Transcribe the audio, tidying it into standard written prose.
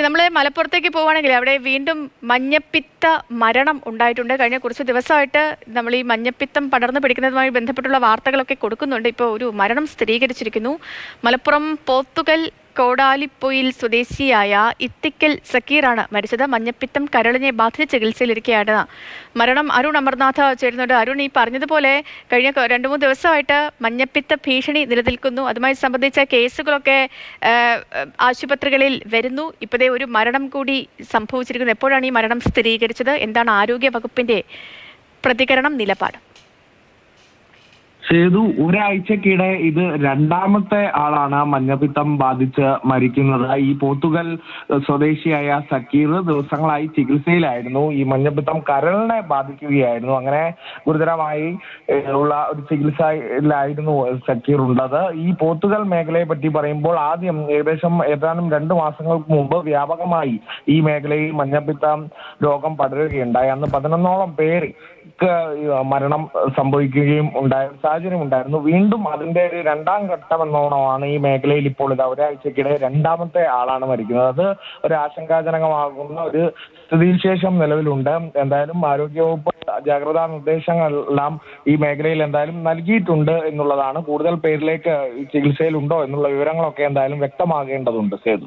നമ്മൾ മലപ്പുറത്തേക്ക് പോവുകയാണെങ്കിൽ അവിടെ വീണ്ടും മഞ്ഞപ്പിത്ത മരണം ഉണ്ടായിട്ടുണ്ട്. കഴിഞ്ഞ കുറച്ച് ദിവസമായിട്ട് നമ്മൾ ഈ മഞ്ഞപ്പിത്തം പടർന്നു പിടിക്കുന്നതുമായി ബന്ധപ്പെട്ടുള്ള വാർത്തകളൊക്കെ കൊടുക്കുന്നുണ്ട്. ഇപ്പോൾ ഒരു മരണം സ്ഥിരീകരിച്ചിരിക്കുന്നു. മലപ്പുറം പോത്തുകൽ കോടാലിപ്പൊയിൽ സ്വദേശിയായ ഇത്തിക്കൽ സക്കീറാണ് മരിച്ചത്. മഞ്ഞപ്പിത്തം കരളിനെ ബാധിച്ച് ചികിത്സയിലിരിക്കുകയാണ് മരണം. അരുൺ അമർനാഥ് ചേരുന്നുണ്ട്. അരുൺ, ഈ പറഞ്ഞതുപോലെ കഴിഞ്ഞ 2-3 ദിവസമായിട്ട് മഞ്ഞപ്പിത്ത ഭീഷണി നിലനിൽക്കുന്നു. അതുമായി സംബന്ധിച്ച കേസുകളൊക്കെ ആശുപത്രികളിൽ വരുന്നു. ഇപ്പോഴേ ഒരു മരണം കൂടി സംഭവിച്ചിരിക്കുന്നു. എപ്പോഴാണ് ഈ മരണം സ്ഥിരീകരിച്ചത്? എന്താണ് ആരോഗ്യ വകുപ്പിന്റെ പ്രതികരണം, നിലപാട്? സേതു, ഒരാഴ്ചക്കിടെ ഇത് രണ്ടാമത്തെ ആളാണ് മഞ്ഞപ്പിത്തം ബാധിച്ച് മരിക്കുന്നത്. ഈ പോത്തുകൽ സ്വദേശിയായ സക്കീർ ദിവസങ്ങളായി ചികിത്സയിലായിരുന്നു. ഈ മഞ്ഞപ്പിത്തം കരളിനെ ബാധിക്കുകയായിരുന്നു. അങ്ങനെ ഗുരുതരമായി ഉള്ള ഒരു ചികിത്സയിലായിരുന്നു സക്കീർ ഉള്ളത്. ഈ പോത്തുകൽ മേഖലയെ പറ്റി പറയുമ്പോൾ ആദ്യം ഏതാനും 2 മാസങ്ങൾക്ക് മുമ്പ് വ്യാപകമായി ഈ മേഖലയിൽ മഞ്ഞപ്പിത്തം രോഗം പടരുകയുണ്ടായി. അന്ന് 11ഓളം പേര് മരണം സംഭവിക്കുകയും സാഹചര്യം ഉണ്ടായിരുന്നു. വീണ്ടും അതിന്റെ ഒരു 2ാം ഘട്ടം എന്നോണമാണ് ഈ മേഖലയിൽ ഇപ്പോൾ ഒരാഴ്ചക്കിടെ രണ്ടാമത്തെ ആളാണ് മരിക്കുന്നത്. അത് ഒരു ആശങ്കാജനകമാകുന്ന ഒരു സ്ഥിതിവിശേഷം നിലവിലുണ്ട്. എന്തായാലും ആരോഗ്യവകുപ്പ് ജാഗ്രതാ നിർദ്ദേശങ്ങളെല്ലാം ഈ മേഖലയിൽ എന്തായാലും നൽകിയിട്ടുണ്ട് എന്നുള്ളതാണ്. കൂടുതൽ പേരിലേക്ക് ചികിത്സയിലുണ്ടോ എന്നുള്ള വിവരങ്ങളൊക്കെ എന്തായാലും വ്യക്തമാകേണ്ടതുണ്ട്. സേതു.